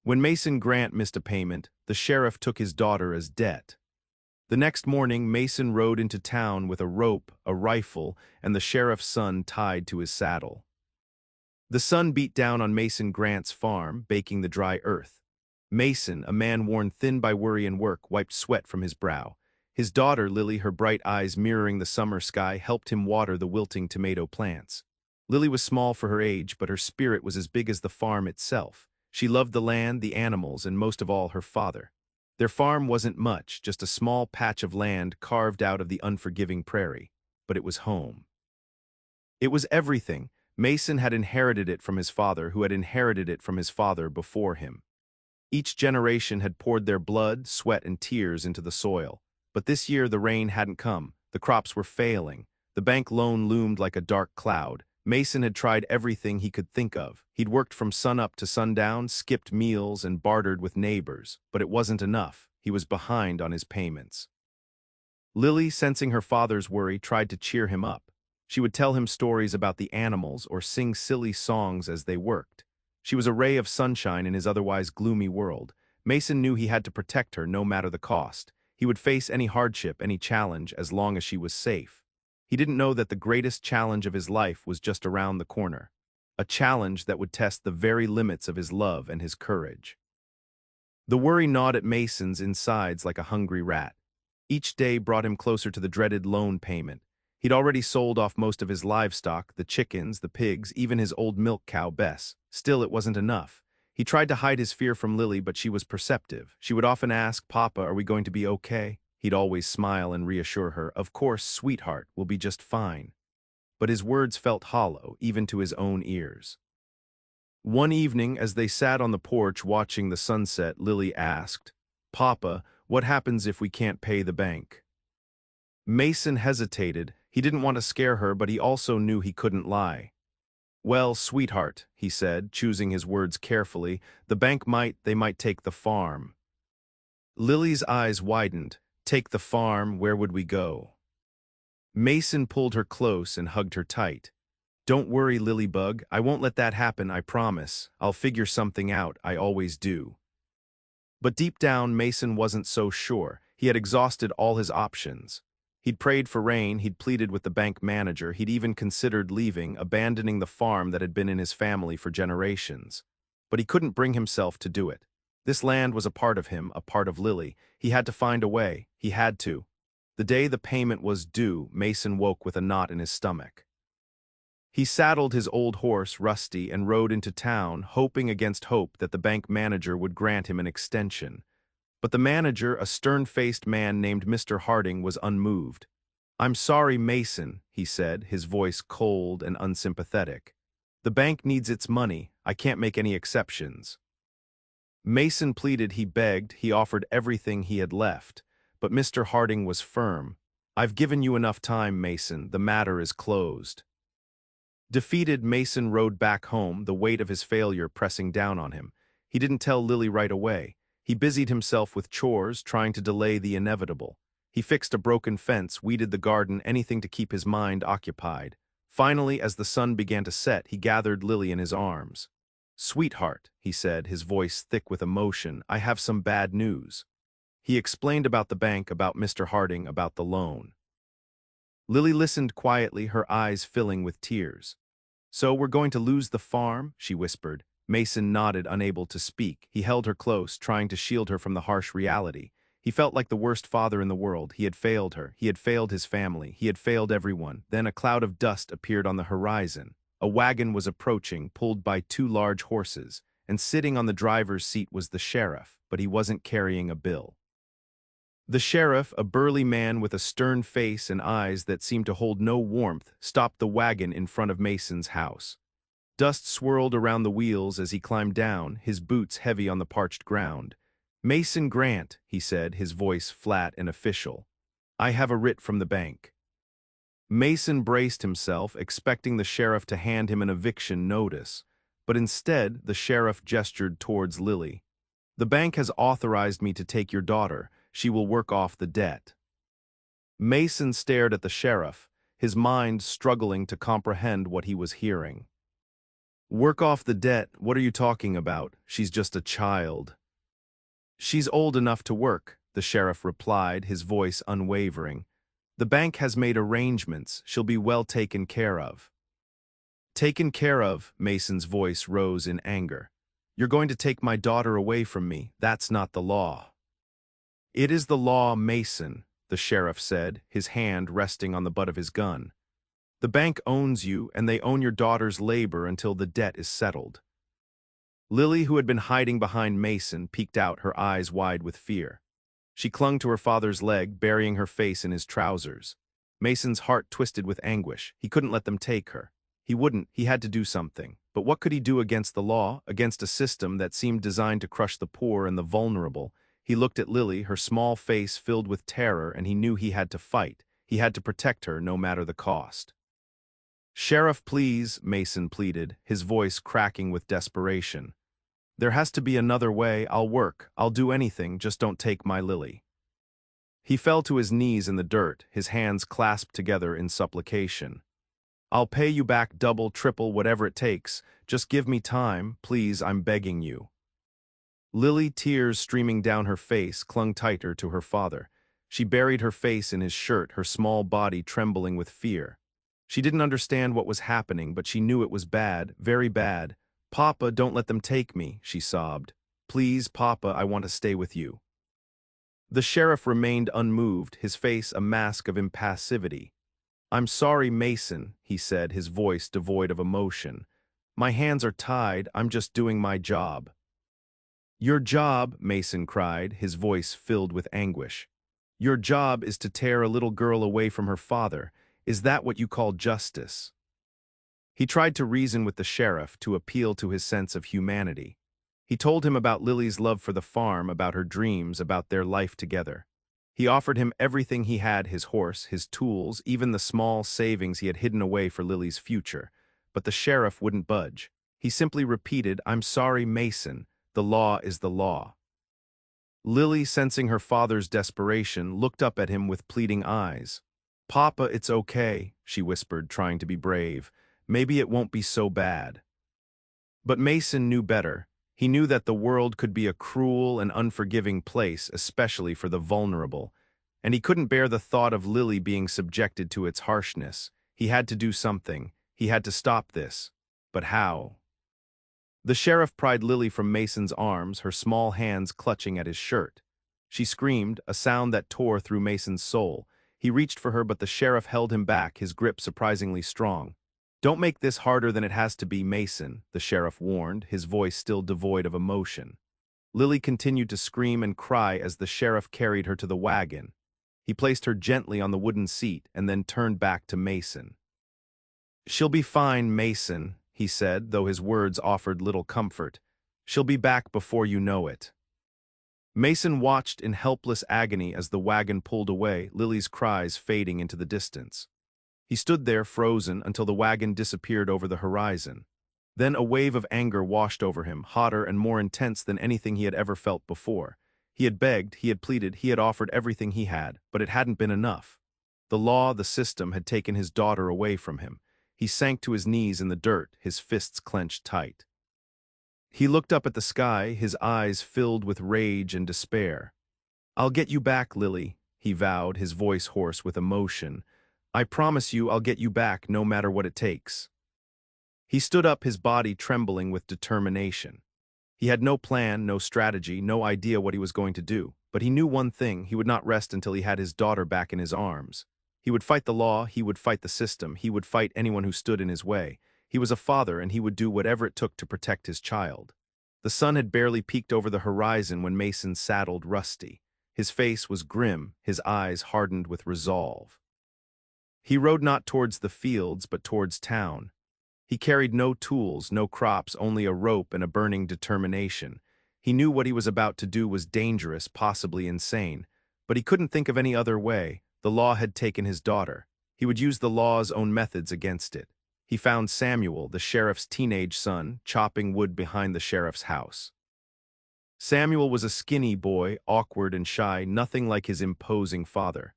When Mason Grant missed a payment, the sheriff took his daughter as debt. The next morning, Mason rode into town with a rope, a rifle, and the sheriff's son tied to his saddle. The sun beat down on Mason Grant's farm, baking the dry earth. Mason, a man worn thin by worry and work, wiped sweat from his brow. His daughter, Lily, her bright eyes mirroring the summer sky, helped him water the wilting tomato plants. Lily was small for her age, but her spirit was as big as the farm itself. She loved the land, the animals, and most of all, her father. Their farm wasn't much, just a small patch of land carved out of the unforgiving prairie. But it was home. It was everything. Mason had inherited it from his father, who had inherited it from his father before him. Each generation had poured their blood, sweat, and tears into the soil. But this year the rain hadn't come. The crops were failing. The bank loan loomed like a dark cloud. Mason had tried everything he could think of. He'd worked from sunup to sundown, skipped meals, and bartered with neighbors. But it wasn't enough. He was behind on his payments. Lily, sensing her father's worry, tried to cheer him up. She would tell him stories about the animals or sing silly songs as they worked. She was a ray of sunshine in his otherwise gloomy world. Mason knew he had to protect her no matter the cost. He would face any hardship, any challenge, as long as she was safe. He didn't know that the greatest challenge of his life was just around the corner. A challenge that would test the very limits of his love and his courage. The worry gnawed at Mason's insides like a hungry rat. Each day brought him closer to the dreaded loan payment. He'd already sold off most of his livestock, the chickens, the pigs, even his old milk cow, Bess. Still, it wasn't enough. He tried to hide his fear from Lily, but she was perceptive. She would often ask, "Papa, are we going to be okay?" He'd always smile and reassure her, "Of course, sweetheart, we'll be just fine." But his words felt hollow, even to his own ears. One evening, as they sat on the porch watching the sunset, Lily asked, "Papa, what happens if we can't pay the bank?" Mason hesitated. He didn't want to scare her, but he also knew he couldn't lie. "Well, sweetheart," he said, choosing his words carefully, they might take the farm." Lily's eyes widened. "Take the farm, where would we go?" Mason pulled her close and hugged her tight. "Don't worry, Lilybug, I won't let that happen, I promise. I'll figure something out, I always do." But deep down, Mason wasn't so sure. He had exhausted all his options. He'd prayed for rain, he'd pleaded with the bank manager, he'd even considered leaving, abandoning the farm that had been in his family for generations. But he couldn't bring himself to do it. This land was a part of him, a part of Lily. He had to find a way. He had to. The day the payment was due, Mason woke with a knot in his stomach. He saddled his old horse, Rusty, and rode into town, hoping against hope that the bank manager would grant him an extension. But the manager, a stern-faced man named Mr. Harding, was unmoved. "I'm sorry, Mason," he said, his voice cold and unsympathetic. "The bank needs its money. I can't make any exceptions." Mason pleaded, he begged, he offered everything he had left. But Mr. Harding was firm. "I've given you enough time, Mason. The matter is closed." Defeated, Mason rode back home, the weight of his failure pressing down on him. He didn't tell Lily right away. He busied himself with chores, trying to delay the inevitable. He fixed a broken fence, weeded the garden, anything to keep his mind occupied. Finally, as the sun began to set, he gathered Lily in his arms. "Sweetheart," he said, his voice thick with emotion, "I have some bad news." He explained about the bank, about Mr. Harding, about the loan. Lily listened quietly, her eyes filling with tears. "So we're going to lose the farm?" she whispered. Mason nodded, unable to speak. He held her close, trying to shield her from the harsh reality. He felt like the worst father in the world. He had failed her. He had failed his family. He had failed everyone. Then a cloud of dust appeared on the horizon. A wagon was approaching, pulled by 2 large horses, and sitting on the driver's seat was the sheriff, but he wasn't carrying a bill. The sheriff, a burly man with a stern face and eyes that seemed to hold no warmth, stopped the wagon in front of Mason's house. Dust swirled around the wheels as he climbed down, his boots heavy on the parched ground. "Mason Grant," he said, his voice flat and official. "I have a writ from the bank." Mason braced himself, expecting the sheriff to hand him an eviction notice. But instead, the sheriff gestured towards Lily. "The bank has authorized me to take your daughter. She will work off the debt." Mason stared at the sheriff, his mind struggling to comprehend what he was hearing. Work off the debt, what are you talking about? She's just a child. She's old enough to work, the sheriff replied, his voice unwavering. The bank has made arrangements, she'll be well taken care of. Taken care of, Mason's voice rose in anger. You're going to take my daughter away from me, that's not the law. It is the law, Mason, the sheriff said, his hand resting on the butt of his gun. The bank owns you, and they own your daughter's labor until the debt is settled. Lily, who had been hiding behind Mason, peeked out, her eyes wide with fear. She clung to her father's leg, burying her face in his trousers. Mason's heart twisted with anguish. He couldn't let them take her. He wouldn't, he had to do something. But what could he do against the law, against a system that seemed designed to crush the poor and the vulnerable? He looked at Lily, her small face filled with terror, and he knew he had to fight. He had to protect her, no matter the cost. Sheriff, please, Mason pleaded, his voice cracking with desperation. There has to be another way. I'll work. I'll do anything, just don't take my Lily. He fell to his knees in the dirt, his hands clasped together in supplication. I'll pay you back double, triple, whatever it takes. Just give me time, please, I'm begging you. Lily, tears streaming down her face, clung tighter to her father. She buried her face in his shirt, her small body trembling with fear. She didn't understand what was happening, but she knew it was bad, very bad. Papa, don't let them take me, she sobbed. Please, Papa, I want to stay with you. The sheriff remained unmoved, his face a mask of impassivity. I'm sorry, Mason, he said, his voice devoid of emotion. My hands are tied, I'm just doing my job. Your job, Mason cried, his voice filled with anguish. Your job is to tear a little girl away from her father. Is that what you call justice? He tried to reason with the sheriff, to appeal to his sense of humanity. He told him about Lily's love for the farm, about her dreams, about their life together. He offered him everything he had, his horse, his tools, even the small savings he had hidden away for Lily's future. But the sheriff wouldn't budge. He simply repeated, I'm sorry, Mason, the law is the law. Lily, sensing her father's desperation, looked up at him with pleading eyes. Papa, it's okay, she whispered, trying to be brave. Maybe it won't be so bad. But Mason knew better. He knew that the world could be a cruel and unforgiving place, especially for the vulnerable, and he couldn't bear the thought of Lily being subjected to its harshness. He had to do something. He had to stop this. But how? The sheriff pried Lily from Mason's arms, her small hands clutching at his shirt. She screamed, a sound that tore through Mason's soul. He reached for her, but the sheriff held him back, his grip surprisingly strong. Don't make this harder than it has to be, Mason, the sheriff warned, his voice still devoid of emotion. Lily continued to scream and cry as the sheriff carried her to the wagon. He placed her gently on the wooden seat and then turned back to Mason. She'll be fine, Mason, he said, though his words offered little comfort. She'll be back before you know it. Mason watched in helpless agony as the wagon pulled away, Lily's cries fading into the distance. He stood there frozen until the wagon disappeared over the horizon. Then a wave of anger washed over him, hotter and more intense than anything he had ever felt before. He had begged, he had pleaded, he had offered everything he had, but it hadn't been enough. The law, the system, had taken his daughter away from him. He sank to his knees in the dirt, his fists clenched tight. He looked up at the sky, his eyes filled with rage and despair. I'll get you back, Lily, he vowed, his voice hoarse with emotion. I promise you I'll get you back no matter what it takes. He stood up, his body trembling with determination. He had no plan, no strategy, no idea what he was going to do, but he knew one thing: he would not rest until he had his daughter back in his arms. He would fight the law, he would fight the system, he would fight anyone who stood in his way. He was a father, and he would do whatever it took to protect his child. The sun had barely peeked over the horizon when Mason saddled Rusty. His face was grim, his eyes hardened with resolve. He rode not towards the fields, but towards town. He carried no tools, no crops, only a rope and a burning determination. He knew what he was about to do was dangerous, possibly insane, but he couldn't think of any other way. The law had taken his daughter. He would use the law's own methods against it. He found Samuel, the sheriff's teenage son, chopping wood behind the sheriff's house. Samuel was a skinny boy, awkward and shy, nothing like his imposing father.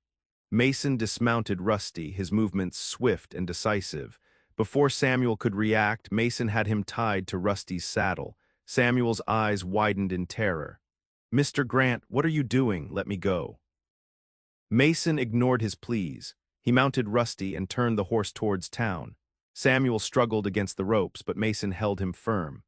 Mason dismounted Rusty, his movements swift and decisive, Before Samuel could react, Mason had him tied to Rusty's saddle. Samuel's eyes widened in terror. "Mr. Grant, what are you doing? Let me go." Mason ignored his pleas. He mounted Rusty and turned the horse towards town. Samuel struggled against the ropes, but Mason held him firm.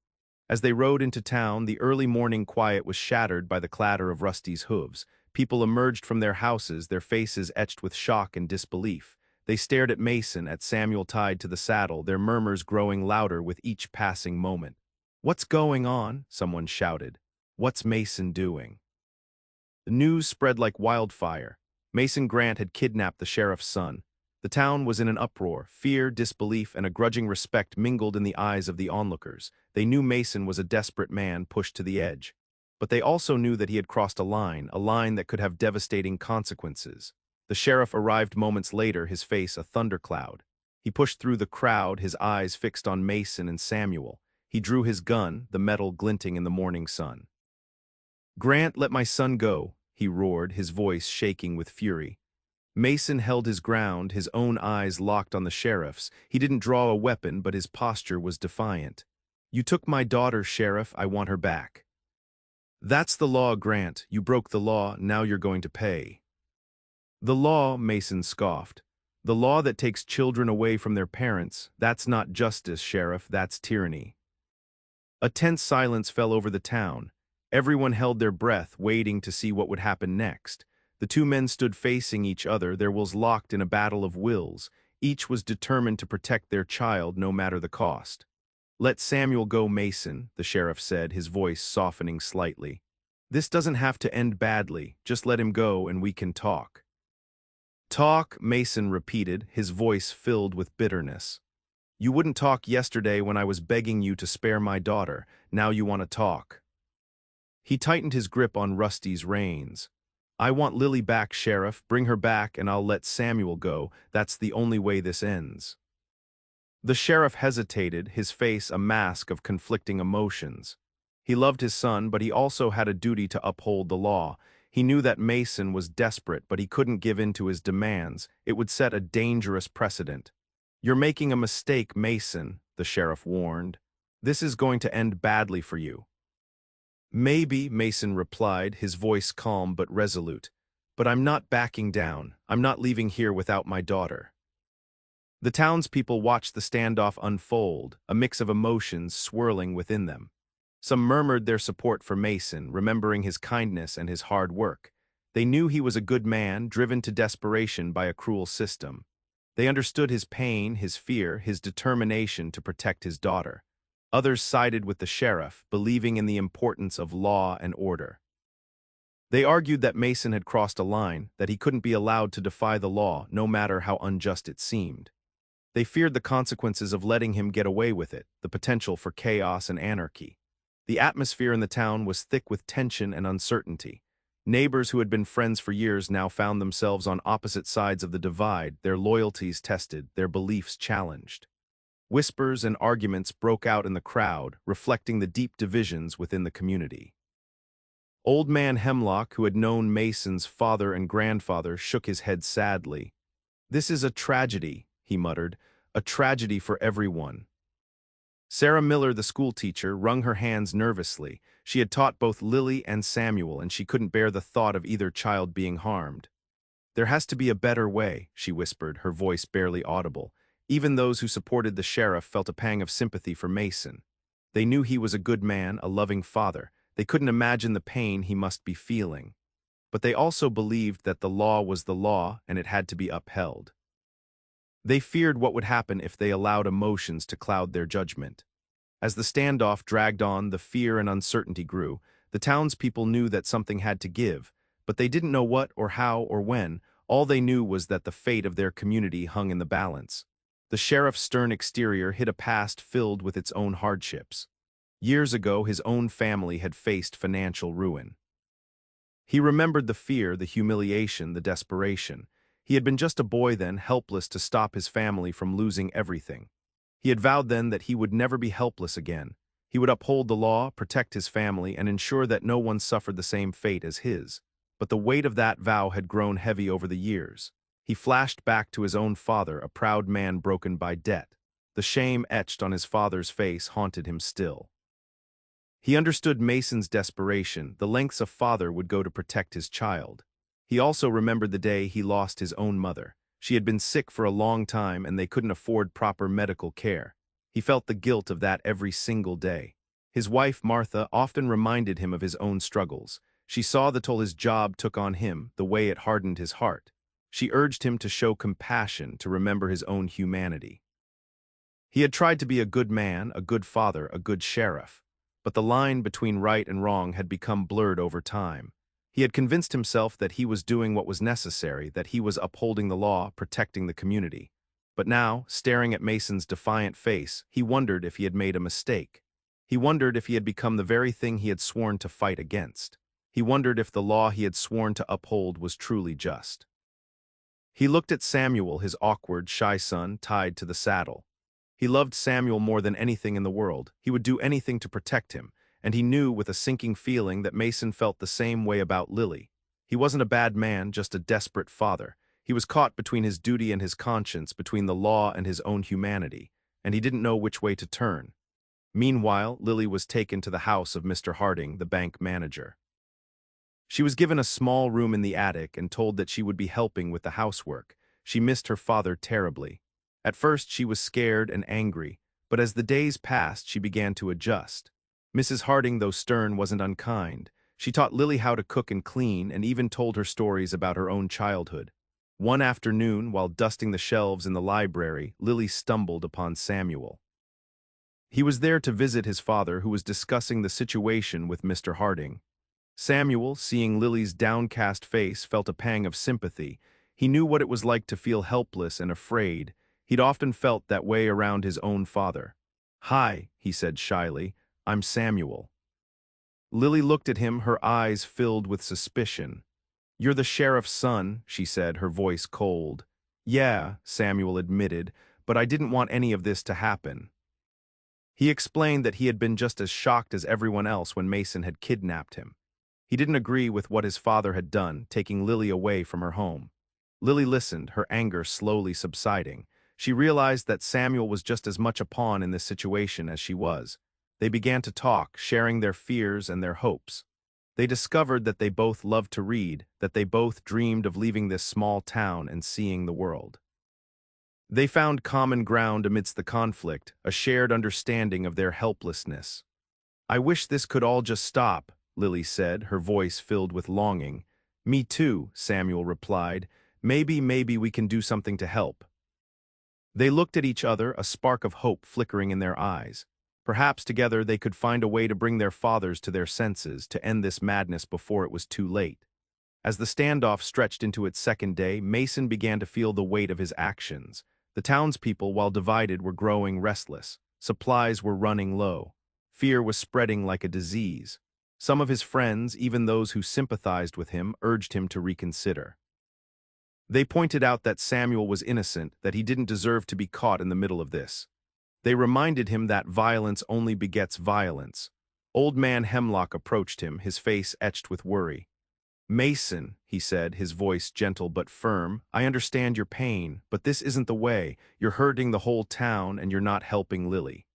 As they rode into town, the early morning quiet was shattered by the clatter of Rusty's hooves. People emerged from their houses, their faces etched with shock and disbelief. They stared at Mason, at Samuel tied to the saddle, their murmurs growing louder with each passing moment. "What's going on?" someone shouted. "What's Mason doing?" The news spread like wildfire. Mason Grant had kidnapped the sheriff's son. The town was in an uproar. Fear, disbelief, and a grudging respect mingled in the eyes of the onlookers. They knew Mason was a desperate man pushed to the edge. But they also knew that he had crossed a line that could have devastating consequences. The sheriff arrived moments later, his face a thundercloud. He pushed through the crowd, his eyes fixed on Mason and Samuel. He drew his gun, the metal glinting in the morning sun. "Grant, let my son go," he roared, his voice shaking with fury. Mason held his ground, his own eyes locked on the sheriff's. He didn't draw a weapon, but his posture was defiant. "You took my daughter, Sheriff. I want her back." "That's the law, Grant. You broke the law, now you're going to pay." "The law," Mason scoffed. "The law that takes children away from their parents. That's not justice, Sheriff, that's tyranny." A tense silence fell over the town. Everyone held their breath, waiting to see what would happen next. The two men stood facing each other, their wills locked in a battle of wills. Each was determined to protect their child no matter the cost. "Let Samuel go, Mason," the sheriff said, his voice softening slightly. "This doesn't have to end badly. Just let him go and we can talk." "Talk," Mason repeated, his voice filled with bitterness. "You wouldn't talk yesterday when I was begging you to spare my daughter. Now you want to talk." He tightened his grip on Rusty's reins. "I want Lily back, Sheriff. Bring her back and I'll let Samuel go. That's the only way this ends." The sheriff hesitated, his face a mask of conflicting emotions. He loved his son, but he also had a duty to uphold the law. He knew that Mason was desperate, but he couldn't give in to his demands. It would set a dangerous precedent. "You're making a mistake, Mason," the sheriff warned. "This is going to end badly for you." "Maybe," Mason replied, his voice calm but resolute. "But I'm not backing down. I'm not leaving here without my daughter." The townspeople watched the standoff unfold, a mix of emotions swirling within them. Some murmured their support for Mason, remembering his kindness and his hard work. They knew he was a good man, driven to desperation by a cruel system. They understood his pain, his fear, his determination to protect his daughter. Others sided with the sheriff, believing in the importance of law and order. They argued that Mason had crossed a line, that he couldn't be allowed to defy the law, no matter how unjust it seemed. They feared the consequences of letting him get away with it, the potential for chaos and anarchy. The atmosphere in the town was thick with tension and uncertainty. Neighbors who had been friends for years now found themselves on opposite sides of the divide, their loyalties tested, their beliefs challenged. Whispers and arguments broke out in the crowd, reflecting the deep divisions within the community. Old Man Hemlock, who had known Mason's father and grandfather, shook his head sadly. "This is a tragedy," he muttered, "a tragedy for everyone." Sarah Miller, the schoolteacher, wrung her hands nervously. She had taught both Lily and Samuel, and she couldn't bear the thought of either child being harmed. "There has to be a better way," she whispered, her voice barely audible. Even those who supported the sheriff felt a pang of sympathy for Mason. They knew he was a good man, a loving father. They couldn't imagine the pain he must be feeling. But they also believed that the law was the law and it had to be upheld. They feared what would happen if they allowed emotions to cloud their judgment. As the standoff dragged on, the fear and uncertainty grew. The townspeople knew that something had to give, but they didn't know what or how or when. All they knew was that the fate of their community hung in the balance. The sheriff's stern exterior hid a past filled with its own hardships. Years ago, his own family had faced financial ruin. He remembered the fear, the humiliation, the desperation. He had been just a boy then, helpless to stop his family from losing everything. He had vowed then that he would never be helpless again. He would uphold the law, protect his family, and ensure that no one suffered the same fate as his. But the weight of that vow had grown heavy over the years. He flashed back to his own father, a proud man broken by debt. The shame etched on his father's face haunted him still. He understood Mason's desperation, the lengths a father would go to protect his child. He also remembered the day he lost his own mother. She had been sick for a long time and they couldn't afford proper medical care. He felt the guilt of that every single day. His wife, Martha, often reminded him of his own struggles. She saw the toll his job took on him, the way it hardened his heart. She urged him to show compassion, to remember his own humanity. He had tried to be a good man, a good father, a good sheriff. But the line between right and wrong had become blurred over time. He had convinced himself that he was doing what was necessary, that he was upholding the law, protecting the community. But now, staring at Mason's defiant face, he wondered if he had made a mistake. He wondered if he had become the very thing he had sworn to fight against. He wondered if the law he had sworn to uphold was truly just. He looked at Samuel, his awkward, shy son, tied to the saddle. He loved Samuel more than anything in the world. He would do anything to protect him, and he knew with a sinking feeling that Mason felt the same way about Lily. He wasn't a bad man, just a desperate father. He was caught between his duty and his conscience, between the law and his own humanity, and he didn't know which way to turn. Meanwhile, Lily was taken to the house of Mr. Harding, the bank manager. She was given a small room in the attic and told that she would be helping with the housework. She missed her father terribly. At first she was scared and angry, but as the days passed she began to adjust. Mrs. Harding, though stern, wasn't unkind. She taught Lily how to cook and clean and even told her stories about her own childhood. One afternoon, while dusting the shelves in the library, Lily stumbled upon Samuel. He was there to visit his father, who was discussing the situation with Mr. Harding. Samuel, seeing Lily's downcast face, felt a pang of sympathy. He knew what it was like to feel helpless and afraid. He'd often felt that way around his own father. "Hi," he said shyly, "I'm Samuel." Lily looked at him, her eyes filled with suspicion. "You're the sheriff's son," she said, her voice cold. "Yeah," Samuel admitted, "but I didn't want any of this to happen." He explained that he had been just as shocked as everyone else when Mason had kidnapped him. He didn't agree with what his father had done, taking Lily away from her home. Lily listened, her anger slowly subsiding. She realized that Samuel was just as much a pawn in this situation as she was. They began to talk, sharing their fears and their hopes. They discovered that they both loved to read, that they both dreamed of leaving this small town and seeing the world. They found common ground amidst the conflict, a shared understanding of their helplessness. "I wish this could all just stop," Lily said, her voice filled with longing. "Me too," Samuel replied. Maybe we can do something to help." They looked at each other, a spark of hope flickering in their eyes. Perhaps together they could find a way to bring their fathers to their senses, to end this madness before it was too late. As the standoff stretched into its second day, Mason began to feel the weight of his actions. The townspeople, while divided, were growing restless. Supplies were running low. Fear was spreading like a disease. Some of his friends, even those who sympathized with him, urged him to reconsider. They pointed out that Samuel was innocent, that he didn't deserve to be caught in the middle of this. They reminded him that violence only begets violence. Old man Hemlock approached him, his face etched with worry. "Mason," he said, his voice gentle but firm, "I understand your pain, but this isn't the way. You're hurting the whole town and you're not helping Lily."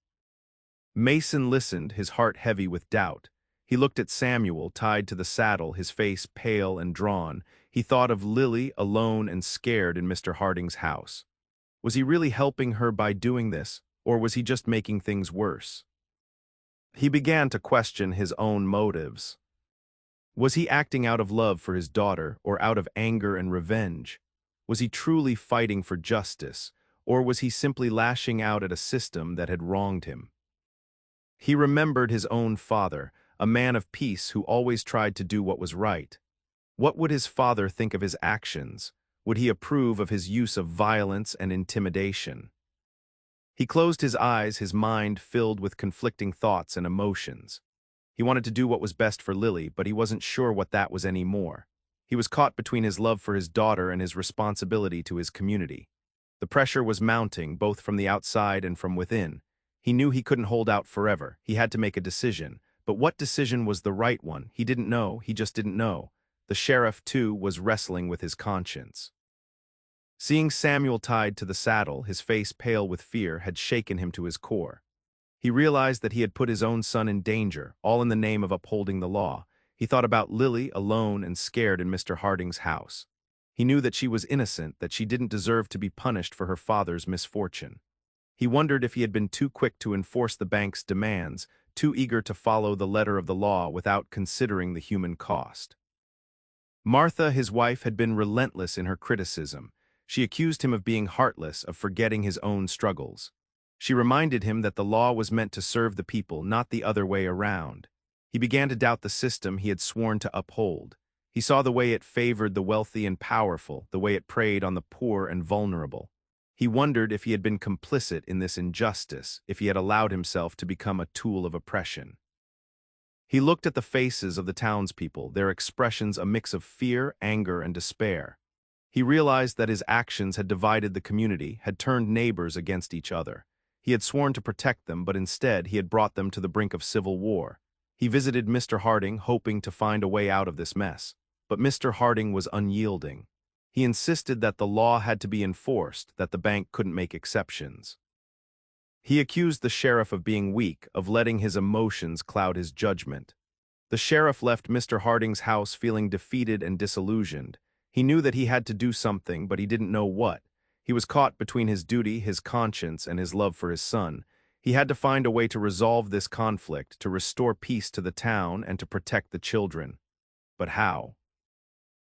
Mason listened, his heart heavy with doubt. He looked at Samuel, tied to the saddle, his face pale and drawn. He thought of Lily, alone and scared in Mr. Harding's house. Was he really helping her by doing this, or was he just making things worse? He began to question his own motives. Was he acting out of love for his daughter, or out of anger and revenge? Was he truly fighting for justice, or was he simply lashing out at a system that had wronged him? He remembered his own father, a man of peace who always tried to do what was right. What would his father think of his actions? Would he approve of his use of violence and intimidation? He closed his eyes, his mind filled with conflicting thoughts and emotions. He wanted to do what was best for Lily, but he wasn't sure what that was anymore. He was caught between his love for his daughter and his responsibility to his community. The pressure was mounting, both from the outside and from within. He knew he couldn't hold out forever. He had to make a decision. But what decision was the right one? He didn't know. He just didn't know. The sheriff, too, was wrestling with his conscience. Seeing Samuel tied to the saddle, his face pale with fear, had shaken him to his core. He realized that he had put his own son in danger, all in the name of upholding the law. He thought about Lily, alone and scared in Mr. Harding's house. He knew that she was innocent, that she didn't deserve to be punished for her father's misfortune. He wondered if he had been too quick to enforce the bank's demands, too eager to follow the letter of the law without considering the human cost. Martha, his wife, had been relentless in her criticism. She accused him of being heartless, of forgetting his own struggles. She reminded him that the law was meant to serve the people, not the other way around. He began to doubt the system he had sworn to uphold. He saw the way it favored the wealthy and powerful, the way it preyed on the poor and vulnerable. He wondered if he had been complicit in this injustice, if he had allowed himself to become a tool of oppression. He looked at the faces of the townspeople, their expressions a mix of fear, anger, and despair. He realized that his actions had divided the community, had turned neighbors against each other. He had sworn to protect them, but instead he had brought them to the brink of civil war. He visited Mr. Harding, hoping to find a way out of this mess. But Mr. Harding was unyielding. He insisted that the law had to be enforced, that the bank couldn't make exceptions. He accused the sheriff of being weak, of letting his emotions cloud his judgment. The sheriff left Mr. Harding's house feeling defeated and disillusioned. He knew that he had to do something, but he didn't know what. He was caught between his duty, his conscience, and his love for his son. He had to find a way to resolve this conflict, to restore peace to the town, and to protect the children. But how?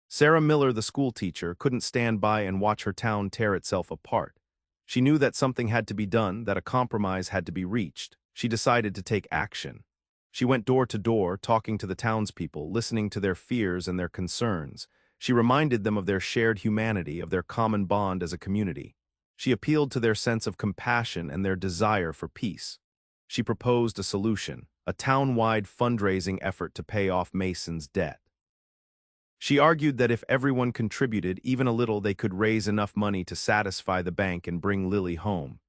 Sarah Miller, the schoolteacher, couldn't stand by and watch her town tear itself apart. She knew that something had to be done, that a compromise had to be reached. She decided to take action. She went door to door, talking to the townspeople, listening to their fears and their concerns. She reminded them of their shared humanity, of their common bond as a community. She appealed to their sense of compassion and their desire for peace. She proposed a solution, a town-wide fundraising effort to pay off Mason's debt. She argued that if everyone contributed even a little, they could raise enough money to satisfy the bank and bring Lily home.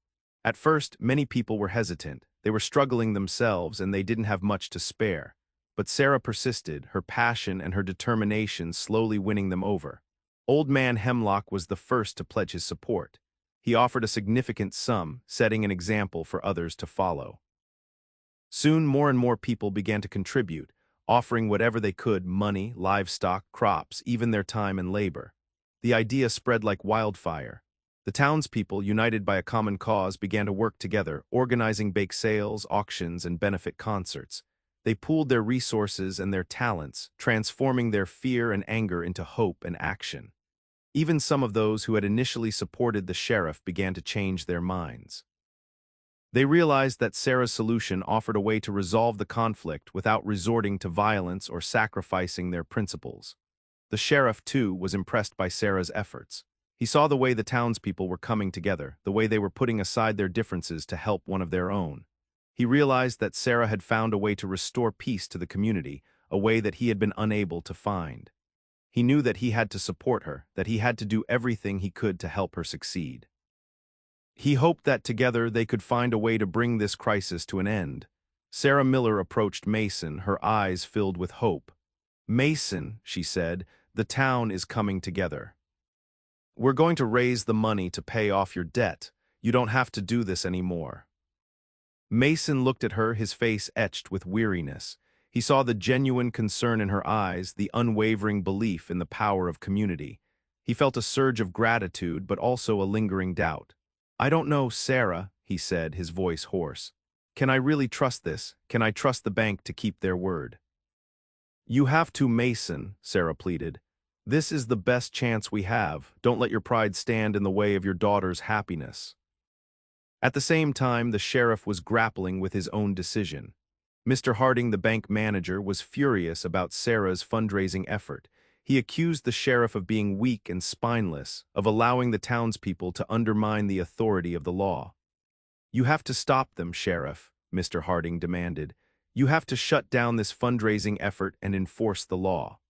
At first, many people were hesitant. They were struggling themselves and they didn't have much to spare. But Sarah persisted, her passion and her determination slowly winning them over. Old Man Hemlock was the first to pledge his support. He offered a significant sum, setting an example for others to follow. Soon, more and more people began to contribute, offering whatever they could: money, livestock, crops, even their time and labor. The idea spread like wildfire. The townspeople, united by a common cause, began to work together, organizing bake sales, auctions, and benefit concerts. They pooled their resources and their talents, transforming their fear and anger into hope and action. Even some of those who had initially supported the sheriff began to change their minds. They realized that Sarah's solution offered a way to resolve the conflict without resorting to violence or sacrificing their principles. The sheriff, too, was impressed by Sarah's efforts. He saw the way the townspeople were coming together, the way they were putting aside their differences to help one of their own. He realized that Sarah had found a way to restore peace to the community, a way that he had been unable to find. He knew that he had to support her, that he had to do everything he could to help her succeed. He hoped that together they could find a way to bring this crisis to an end. Sarah Miller approached Mason, her eyes filled with hope. "Mason," she said, "the town is coming together. We're going to raise the money to pay off your debt. You don't have to do this anymore." Mason looked at her, his face etched with weariness. He saw the genuine concern in her eyes, the unwavering belief in the power of community. He felt a surge of gratitude, but also a lingering doubt. "I don't know, Sarah," he said, his voice hoarse. "Can I really trust this? Can I trust the bank to keep their word?" "You have to, Mason," Sarah pleaded. "This is the best chance we have. Don't let your pride stand in the way of your daughter's happiness." At the same time, the sheriff was grappling with his own decision. Mr. Harding, the bank manager, was furious about Sarah's fundraising effort. He accused the sheriff of being weak and spineless, of allowing the townspeople to undermine the authority of the law. "You have to stop them, Sheriff," Mr. Harding demanded. "You have to shut down this fundraising effort and enforce the law."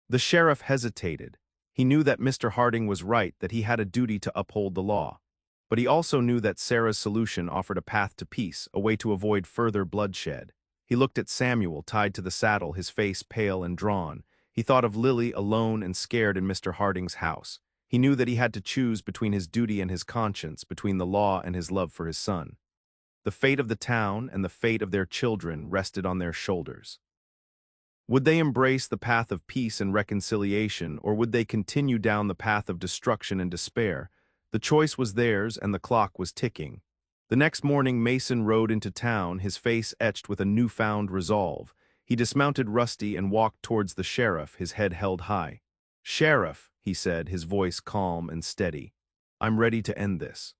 The sheriff hesitated. He knew that Mr. Harding was right, that he had a duty to uphold the law. But he also knew that Sarah's solution offered a path to peace, a way to avoid further bloodshed. He looked at Samuel, tied to the saddle, his face pale and drawn. He thought of Lily, alone and scared in Mr. Harding's house. He knew that he had to choose between his duty and his conscience, between the law and his love for his son. The fate of the town and the fate of their children rested on their shoulders. Would they embrace the path of peace and reconciliation, or would they continue down the path of destruction and despair? The choice was theirs, and the clock was ticking. The next morning, Mason rode into town, his face etched with a newfound resolve. He dismounted Rusty and walked towards the sheriff, his head held high. "Sheriff," he said, his voice calm and steady, "I'm ready to end this."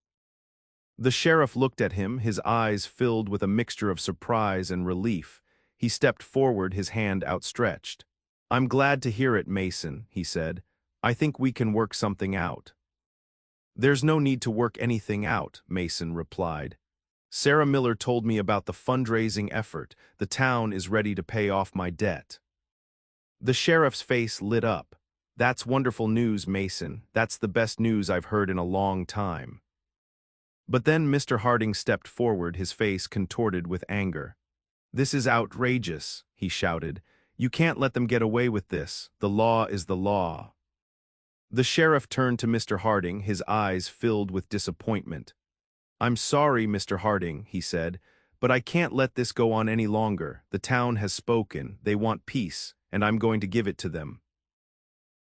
The sheriff looked at him, his eyes filled with a mixture of surprise and relief. He stepped forward, his hand outstretched. "I'm glad to hear it, Mason," he said. "I think we can work something out." "There's no need to work anything out," Mason replied. "Sarah Miller told me about the fundraising effort. The town is ready to pay off my debt." The sheriff's face lit up. "That's wonderful news, Mason. That's the best news I've heard in a long time." But then Mr. Harding stepped forward, his face contorted with anger. "This is outrageous," he shouted. "You can't let them get away with this. The law is the law." The sheriff turned to Mr. Harding, his eyes filled with disappointment. "I'm sorry, Mr. Harding," he said, "but I can't let this go on any longer. The town has spoken. They want peace, and I'm going to give it to them."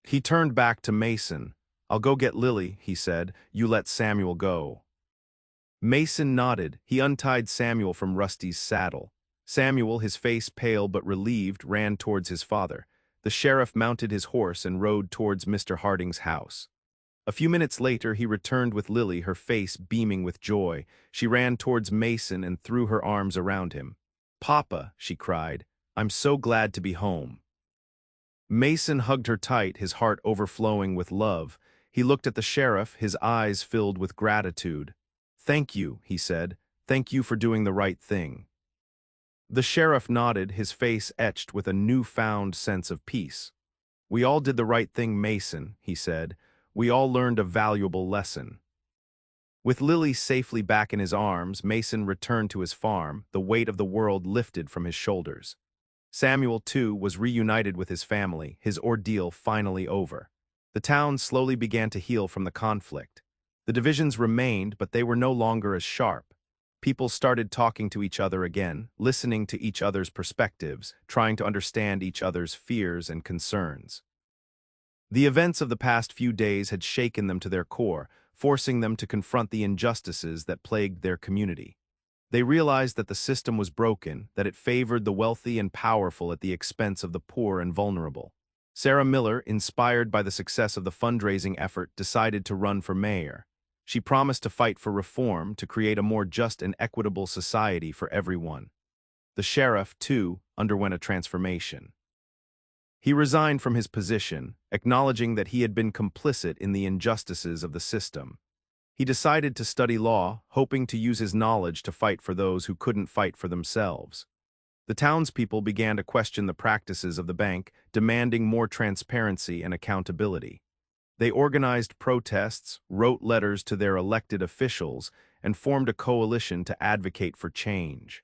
He turned back to Mason. "I'll go get Lily," he said. "You let Samuel go." Mason nodded. He untied Samuel from Rusty's saddle. Samuel, his face pale but relieved, ran towards his father. The sheriff mounted his horse and rode towards Mr. Harding's house. A few minutes later, he returned with Lily, her face beaming with joy. She ran towards Mason and threw her arms around him. "Papa," she cried, "I'm so glad to be home." Mason hugged her tight, his heart overflowing with love. He looked at the sheriff, his eyes filled with gratitude. "Thank you," he said. "Thank you for doing the right thing." The sheriff nodded, his face etched with a newfound sense of peace. "We all did the right thing, Mason," he said. "We all learned a valuable lesson." With Lily safely back in his arms, Mason returned to his farm, the weight of the world lifted from his shoulders. Samuel, too, was reunited with his family, his ordeal finally over. The town slowly began to heal from the conflict. The divisions remained, but they were no longer as sharp. People started talking to each other again, listening to each other's perspectives, trying to understand each other's fears and concerns. The events of the past few days had shaken them to their core, forcing them to confront the injustices that plagued their community. They realized that the system was broken, that it favored the wealthy and powerful at the expense of the poor and vulnerable. Sarah Miller, inspired by the success of the fundraising effort, decided to run for mayor. She promised to fight for reform, to create a more just and equitable society for everyone. The sheriff, too, underwent a transformation. He resigned from his position, acknowledging that he had been complicit in the injustices of the system. He decided to study law, hoping to use his knowledge to fight for those who couldn't fight for themselves. The townspeople began to question the practices of the bank, demanding more transparency and accountability. They organized protests, wrote letters to their elected officials, and formed a coalition to advocate for change.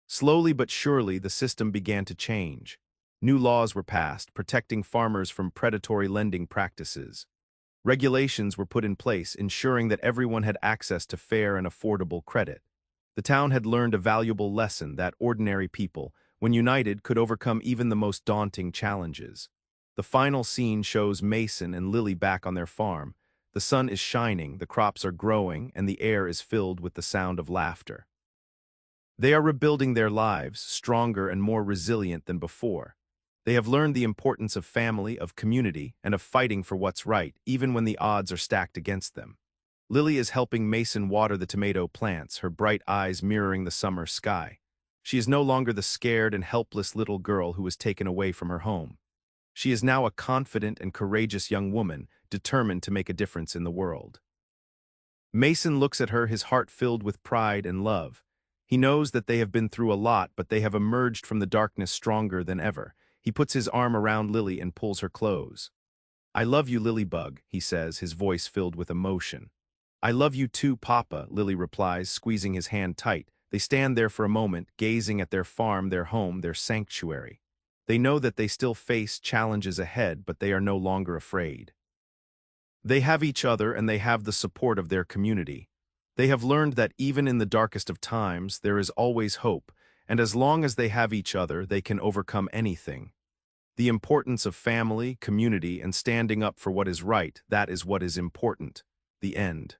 Slowly but surely, the system began to change. New laws were passed, protecting farmers from predatory lending practices. Regulations were put in place, ensuring that everyone had access to fair and affordable credit. The town had learned a valuable lesson that ordinary people, when united, could overcome even the most daunting challenges. The final scene shows Mason and Lily back on their farm. The sun is shining, the crops are growing, and the air is filled with the sound of laughter. They are rebuilding their lives, stronger and more resilient than before. They have learned the importance of family, of community, and of fighting for what's right, even when the odds are stacked against them. Lily is helping Mason water the tomato plants, her bright eyes mirroring the summer sky. She is no longer the scared and helpless little girl who was taken away from her home. She is now a confident and courageous young woman, determined to make a difference in the world. Mason looks at her, his heart filled with pride and love. He knows that they have been through a lot, but they have emerged from the darkness stronger than ever. He puts his arm around Lily and pulls her close. "I love you, Lilybug," he says, his voice filled with emotion. "I love you too, Papa," Lily replies, squeezing his hand tight. They stand there for a moment, gazing at their farm, their home, their sanctuary. They know that they still face challenges ahead, but they are no longer afraid. They have each other and they have the support of their community. They have learned that even in the darkest of times, there is always hope, and as long as they have each other, they can overcome anything. The importance of family, community, and standing up for what is right, that is what is important. The end.